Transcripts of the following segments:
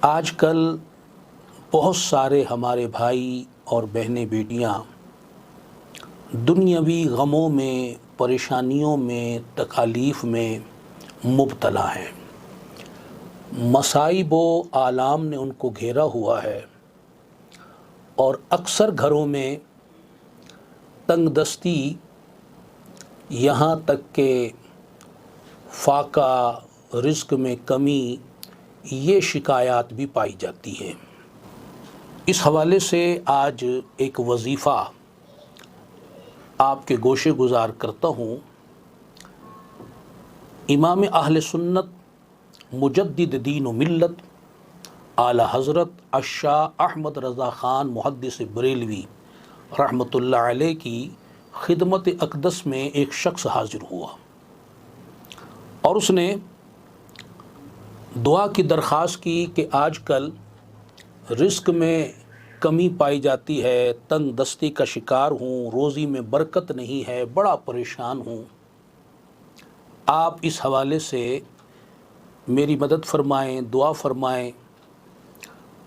आजकल बहुत सारे हमारे भाई और बहनें बेटियां दुनियावी गमों में, परेशानियों में, तकालीफ़ में मुब्तला हैं। मसाइब व आलाम ने उनको घेरा हुआ है और अक्सर घरों में तंगदस्ती, यहाँ तक के फाका, रिज़्क़ में कमी, ये शिकायत भी पाई जाती हैं। इस हवाले से आज एक वजीफ़ा आपके गोशे गुज़ार करता हूँ। इमाम अहले सुन्नत मुजद्दिद दीन व मिल्लत आला हज़रत अश-शाह अहमद रज़ा ख़ान मुहद्दिस बरेलवी रहमतुल्लाह अलैह की खिदमत अक़दस में एक शख्स हाज़िर हुआ और उसने दुआ की दरख्वास्त की कि आजकल रिज़्क़ में कमी पाई जाती है, तंग दस्ती का शिकार हूँ, रोज़ी में बरकत नहीं है, बड़ा परेशान हूँ। आप इस हवाले से मेरी मदद फ़रमाएँ, दुआ फ़रमाएँ,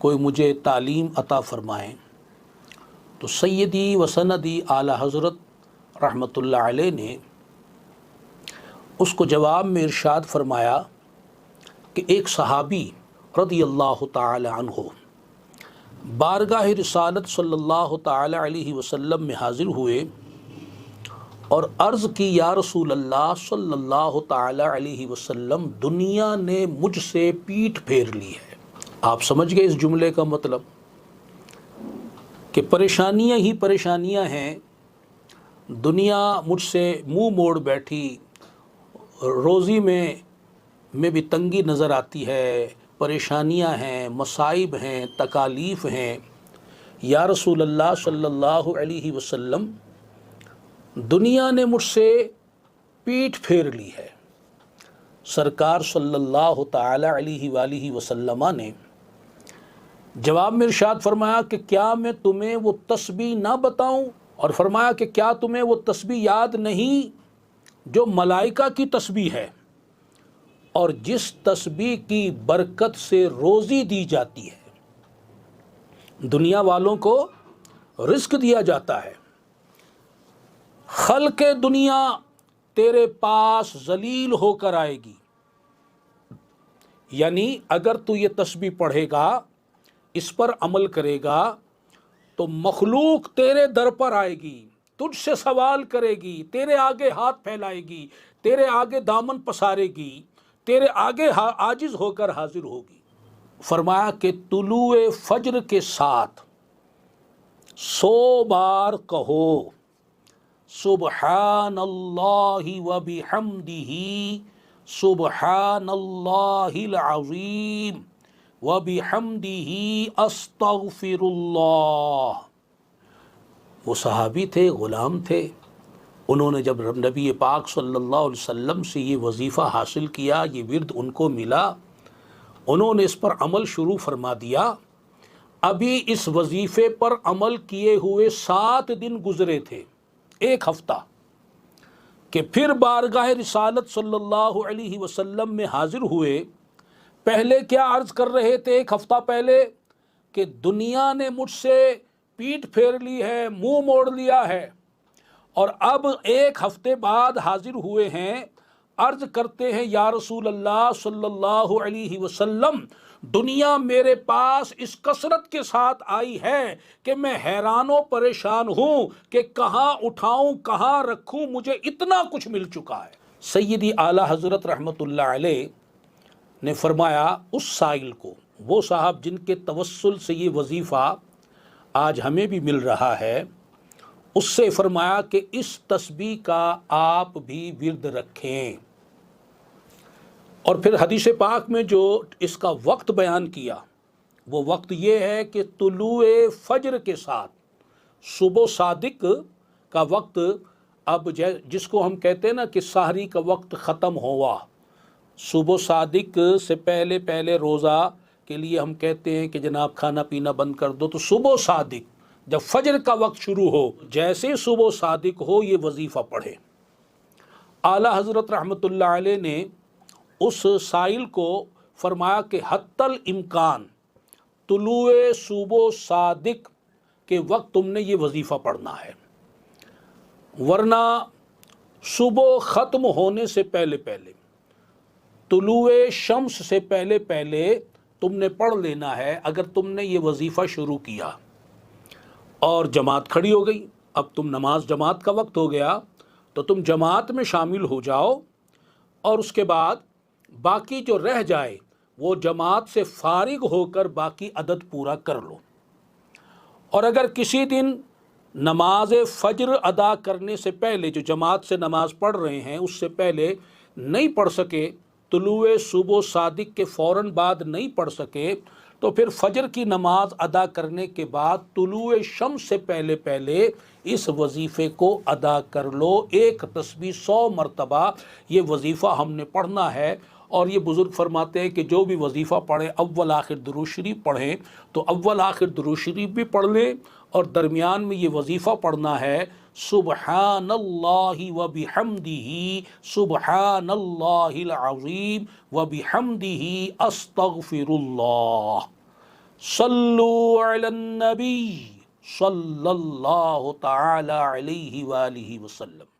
कोई मुझे तालीम अता फ़रमाएँ। तो सैयदी व सनदी आला हज़रत रहमतुल्लाह अलैह ने उसको जवाब में इरशाद फ़रमाया कि एक सहाबी रज़ियल्लाहु ताला अन्हु बारगाह रिसालत सल्लल्लाहु ताला अलैहि वसल्लम में हाज़िर हुए और अर्ज़ की, या रसूल अल्लाह सल्लल्लाहु ताला अलैहि वसल्लम, दुनिया ने मुझसे पीठ फेर ली है। आप समझ गए इस जुमले का मतलब कि परेशानियाँ ही परेशानियाँ हैं। दुनिया मुझसे मुंह मोड़ बैठी, रोज़ी में भी तंगी नज़र आती है, परेशानियां हैं, मसाइब हैं, तकालीफ़ हैं। या रसूल अल्लाह सल्लल्लाहु अलैहि वसल्लम, दुनिया ने मुझसे पीठ फेर ली है। सरकार सल्लल्लाहु ताला अलैहि वसल्लम ने जवाब में इरशाद फरमाया कि क्या मैं तुम्हें वो तस्बीह ना बताऊं, और फरमाया कि क्या तुम्हें वो तस्बीह याद नहीं जो मलाइका की तस्बीह है और जिस तस्बीह की बरकत से रोज़ी दी जाती है, दुनिया वालों को रिज़्क़ दिया जाता है। खल्क़े दुनिया तेरे पास ज़लील होकर आएगी, यानी अगर तू ये तस्बीह पढ़ेगा, इस पर अमल करेगा, तो मखलूक तेरे दर पर आएगी, तुझसे सवाल करेगी, तेरे आगे हाथ फैलाएगी, तेरे आगे दामन पसारेगी, तेरे आगे आजिज़ होकर हाजिर होगी। फरमाया कि तुलुए फज्र के साथ 100 बार कहो, सुबहानल्लाहि व बिहम्दिही, सुबहानल्लाहिल अज़ीम व बिहम्दिही अस्तग़फिरुल्लाह। वो सहाबी थे, ग़ुलाम थे। उन्होंने जब नबी पाक सल्लल्लाहु अलैहि वसल्लम से ये वजीफ़ा हासिल किया, ये विर्द उनको मिला, उन्होंने इस पर अमल शुरू फरमा दिया। अभी इस वजीफ़े पर अमल किए हुए 7 दिन गुज़रे थे, एक हफ़्ता, कि फिर बारगाह रिसालत सल्लल्लाहु अलैहि वसल्लम में हाज़िर हुए। पहले क्या अर्ज़ कर रहे थे एक हफ़्ता पहले कि दुनिया ने मुझसे पीठ फेर ली है, मुंह मोड़ लिया है, और अब एक हफ्ते बाद हाजिर हुए हैं, अर्ज करते हैं, या रसूल अल्लाह सल्लल्लाहु अलैहि वसल्लम, दुनिया मेरे पास इस कसरत के साथ आई है कि मैं हैरानो परेशान हूँ कि कहाँ उठाऊँ, कहाँ रखूँ, मुझे इतना कुछ मिल चुका है। सैयदी आला हज़रत रहमतुल्लाह अलैह ने फरमाया उस साइल को, वो साहब जिनके तवस्सुल से ये वजीफ़ा आज हमें भी मिल रहा है, उससे फरमाया कि इस तस्बीह का आप भी विर्द रखें। और फिर हदीस पाक में जो इसका वक्त बयान किया, वो वक्त ये है कि तुलुए फज्र के साथ, सुबह सादिक का वक्त, अब जिसको हम कहते हैं ना कि सहरी का वक्त ख़त्म हुआ, सुबह सादिक से पहले पहले रोज़ा के लिए हम कहते हैं कि जनाब खाना पीना बंद कर दो, तो सुबह सादिक जब फजर का वक्त शुरू हो, जैसे सुबह सादिक हो, ये वजीफ़ा पढ़े। आला हज़रत रहमतुल्लाह अलैह ने उस साइल को फरमाया कि हत्तल इम्कान, तुलुए सुबह सादिक के वक्त तुमने ये वजीफ़ा पढ़ना है, वरना सुबह ख़त्म होने से पहले पहले, तुलुए शम्स से पहले पहले तुमने पढ़ लेना है। अगर तुमने ये वजीफ़ा शुरू किया और जमात खड़ी हो गई, अब तुम नमाज जमात का वक्त हो गया, तो तुम जमात में शामिल हो जाओ और उसके बाद बाकी जो रह जाए वो जमात से फारिग होकर बाकी अदद पूरा कर लो। और अगर किसी दिन नमाज फ़ज्र अदा करने से पहले, जो जमात से नमाज पढ़ रहे हैं उससे पहले नहीं पढ़ सके, तुलुए सुबह सादिक के फ़ौरन बाद नहीं पढ़ सके, तो फिर फ़ज्र की नमाज अदा करने के बाद तुलुए शम्स से पहले पहले इस वजीफ़े को अदा कर लो। एक तस्बीह 100 मरतबा ये वजीफ़ा हमने पढ़ना है। और ये बुज़ुर्ग फरमाते हैं कि जो भी वजीफ़ा पढ़े अव्वल आखिर दुरूद शरीफ पढ़ें, तो अव्वल आखिर दुरूद शरीफ भी पढ़ लें और दरमियान में ये वजीफ़ा पढ़ना है, सुबहानल्लाहि व बिहम्दिही सुबहानल्लाहिल अज़ीम व बिहम्दिही अस्तगफिरुल्लाह, सल्लु अलन नबी सल्लल्लाहु तआला अलैहि व आलिहि वसल्लम।